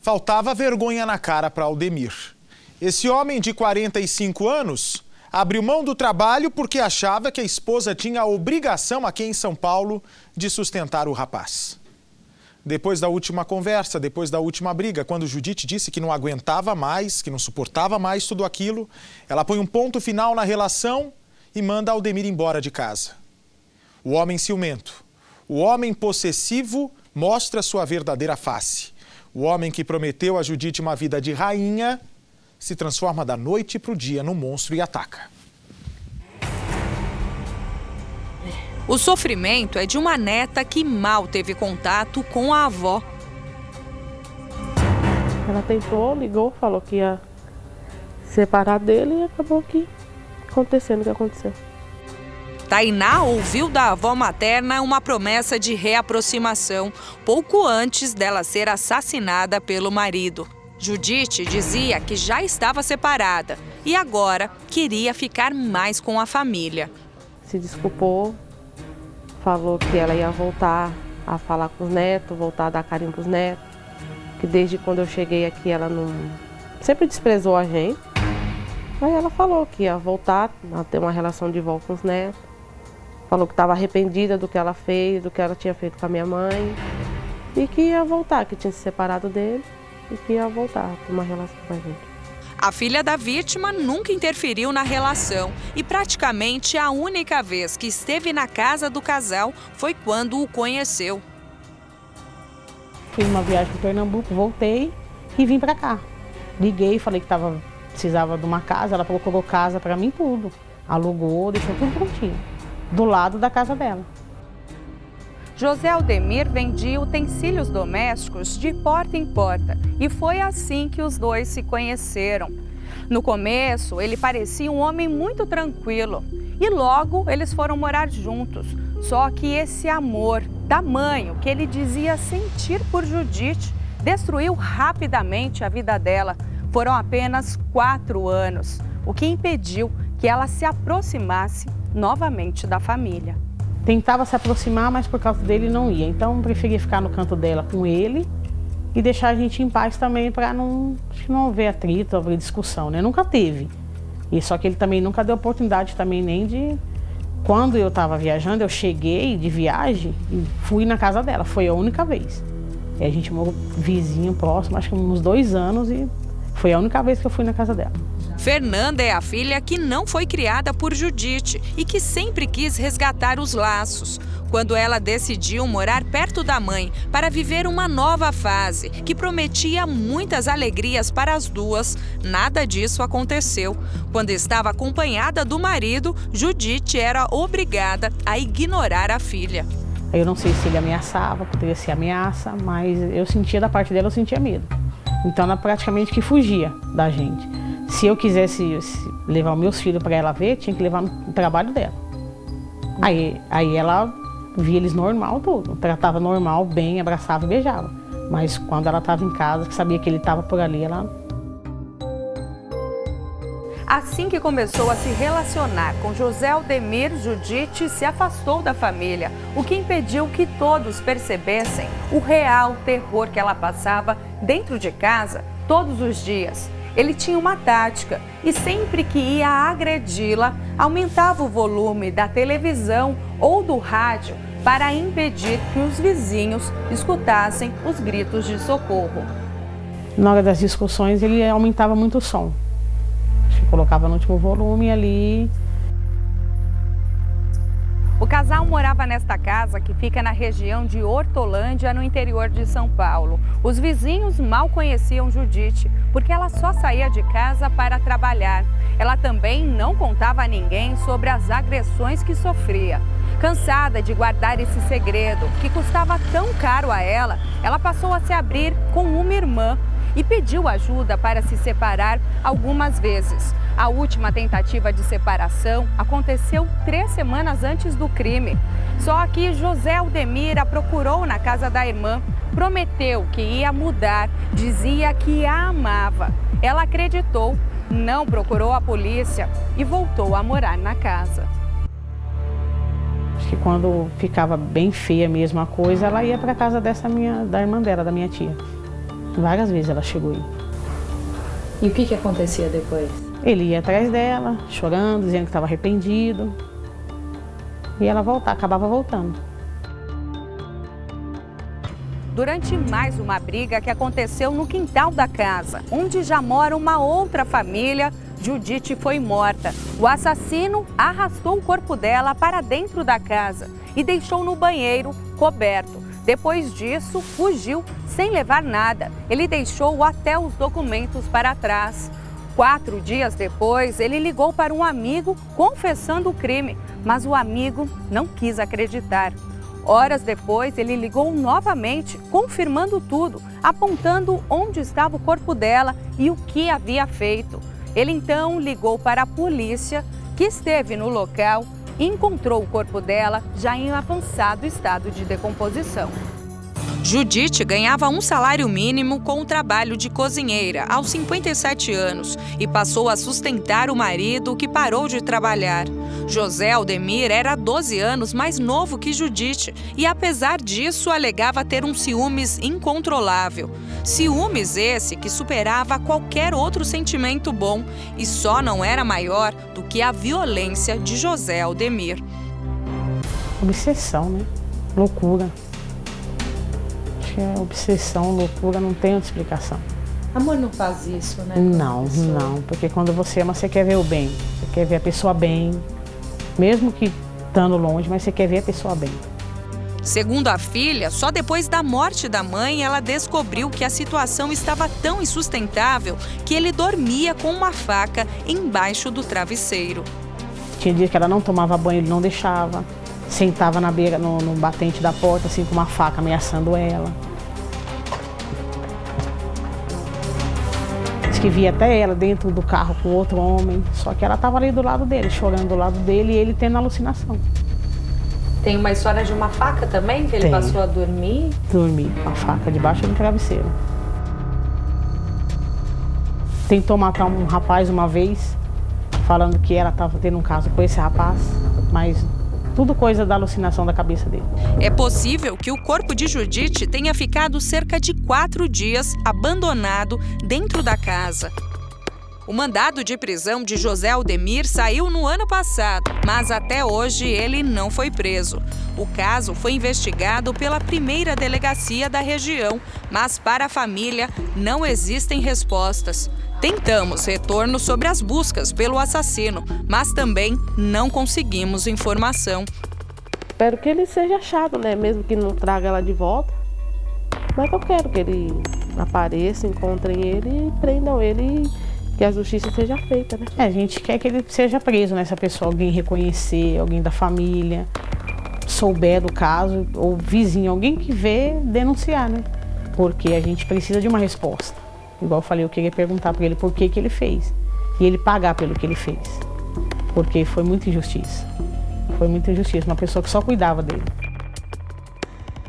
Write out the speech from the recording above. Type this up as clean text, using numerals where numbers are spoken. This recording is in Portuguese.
Faltava vergonha na cara para Aldemir. Esse homem de 45 anos abriu mão do trabalho porque achava que a esposa tinha a obrigação aqui em São Paulo de sustentar o rapaz. Depois da última conversa, depois da última briga, quando Judite disse que não aguentava mais, que não suportava mais tudo aquilo, ela põe um ponto final na relação e manda Aldemir embora de casa. O homem ciumento, o homem possessivo mostra sua verdadeira face. O homem que prometeu a Judite uma vida de rainha se transforma da noite para o dia num monstro e ataca. O sofrimento é de uma neta que mal teve contato com a avó. Ela tentou, ligou, falou que ia separar dele e acabou aqui acontecendo o que aconteceu. Tainá ouviu da avó materna uma promessa de reaproximação, pouco antes dela ser assassinada pelo marido. Judite dizia que já estava separada e agora queria ficar mais com a família. Se desculpou, falou que ela ia voltar a falar com os netos, voltar a dar carinho para os netos, que desde quando eu cheguei aqui ela não sempre desprezou a gente. Aí ela falou que ia voltar a ter uma relação de volta com os netos. Falou que estava arrependida do que ela fez, do que ela tinha feito com a minha mãe. E que ia voltar, que tinha se separado dele e que ia voltar a ter uma relação com a gente. A filha da vítima nunca interferiu na relação e praticamente a única vez que esteve na casa do casal foi quando o conheceu. Fiz uma viagem para Pernambuco, voltei e vim para cá. Liguei, falei que precisava de uma casa, ela procurou casa para mim tudo. Alugou, deixou tudo prontinho, do lado da casa dela. José Aldemir vendia utensílios domésticos de porta em porta e foi assim que os dois se conheceram. No começo, ele parecia um homem muito tranquilo e logo eles foram morar juntos. Só que esse amor, tamanho que ele dizia sentir por Judite, destruiu rapidamente a vida dela. Foram apenas 4 anos, o que impediu que ela se aproximasse novamente da família. Tentava se aproximar, mas por causa dele não ia. Então, preferia ficar no canto dela com ele e deixar a gente em paz também para não haver atrito, haver discussão, né? Nunca teve. E só que ele também nunca deu oportunidade também nem de... Quando eu estava viajando, eu cheguei de viagem e fui na casa dela. Foi a única vez. E a gente morou vizinho próximo, acho que uns 2 anos e foi a única vez que eu fui na casa dela. Fernanda é a filha que não foi criada por Judite e que sempre quis resgatar os laços. Quando ela decidiu morar perto da mãe para viver uma nova fase que prometia muitas alegrias para as duas, nada disso aconteceu. Quando estava acompanhada do marido, Judite era obrigada a ignorar a filha. Eu não sei se ele ameaçava, poderia ser ameaça, mas eu sentia da parte dela, eu sentia medo. Então ela praticamente que fugia da gente. Se eu quisesse levar os meus filhos para ela ver, tinha que levar no trabalho dela. Aí ela via eles normal tudo, tratava normal, bem, abraçava e beijava. Mas quando ela estava em casa, que sabia que ele estava por ali, ela... Assim que começou a se relacionar com José Aldemir, Judite se afastou da família, o que impediu que todos percebessem o real terror que ela passava dentro de casa todos os dias. Ele tinha uma tática e sempre que ia agredi-la, aumentava o volume da televisão ou do rádio para impedir que os vizinhos escutassem os gritos de socorro. Na hora das discussões, ele aumentava muito o som. Colocava no último volume ali. O casal morava nesta casa que fica na região de Hortolândia, no interior de São Paulo. Os vizinhos mal conheciam Judite, porque ela só saía de casa para trabalhar. Ela também não contava a ninguém sobre as agressões que sofria. Cansada de guardar esse segredo, que custava tão caro a ela passou a se abrir com uma irmã e pediu ajuda para se separar algumas vezes. A última tentativa de separação aconteceu 3 semanas antes do crime. Só que José Aldemir a procurou na casa da irmã, prometeu que ia mudar, dizia que a amava. Ela acreditou, não procurou a polícia e voltou a morar na casa. Acho que quando ficava bem feia mesmo a coisa, ela ia para casa da irmã dela, da minha tia. Várias vezes ela chegou aí. E o que acontecia depois? Ele ia atrás dela, chorando, dizendo que estava arrependido. E ela acabava voltando. Durante mais uma briga que aconteceu no quintal da casa, onde já mora uma outra família, Judite foi morta. O assassino arrastou o corpo dela para dentro da casa e deixou no banheiro coberto. Depois disso, fugiu sem levar nada. Ele deixou até os documentos para trás. 4 dias depois, ele ligou para um amigo confessando o crime, mas o amigo não quis acreditar. Horas depois, ele ligou novamente, confirmando tudo, apontando onde estava o corpo dela e o que havia feito. Ele então ligou para a polícia, que esteve no local e encontrou o corpo dela já em avançado estado de decomposição. Judite ganhava um salário mínimo com o trabalho de cozinheira aos 57 anos e passou a sustentar o marido, que parou de trabalhar. José Aldemir era 12 anos mais novo que Judite e, apesar disso, alegava ter um ciúmes incontrolável. Ciúmes esse que superava qualquer outro sentimento bom e só não era maior do que a violência de José Aldemir. Obsessão, né? Loucura. Acho que é obsessão, loucura, não tem outra explicação. Amor não faz isso, né? Não, porque quando você ama, você quer ver o bem. Você quer ver a pessoa bem, mesmo que estando longe, mas você quer ver a pessoa bem. Segundo a filha, só depois da morte da mãe ela descobriu que a situação estava tão insustentável que ele dormia com uma faca embaixo do travesseiro. Tinha dia que ela não tomava banho, ele não deixava. Sentava na beira, no batente da porta, assim, com uma faca ameaçando ela. Diz que via até ela dentro do carro com outro homem, só que ela estava ali do lado dele, chorando do lado dele e ele tendo alucinação. Tem uma história de uma faca também, que ele passou a dormir? Dormir com a faca debaixo do travesseiro. Tentou matar um rapaz uma vez, falando que ela estava tendo um caso com esse rapaz, mas tudo coisa da alucinação da cabeça dele. É possível que o corpo de Judite tenha ficado cerca de 4 dias abandonado dentro da casa. O mandado de prisão de José Aldemir saiu no ano passado, mas até hoje ele não foi preso. O caso foi investigado pela primeira delegacia da região, mas para a família não existem respostas. Tentamos retorno sobre as buscas pelo assassino, mas também não conseguimos informação. Espero que ele seja achado, né? Mesmo que não traga ela de volta. Mas eu quero que ele apareça, encontrem ele e prendam ele e que a justiça seja feita, né? A gente quer que ele seja preso, né? Se a pessoa, alguém reconhecer, alguém da família, souber do caso, ou vizinho, alguém que vê, denunciar, né? Porque a gente precisa de uma resposta. Igual eu falei, eu queria perguntar para ele por que ele fez. E ele pagar pelo que ele fez. Porque foi muita injustiça. Foi muita injustiça, uma pessoa que só cuidava dele.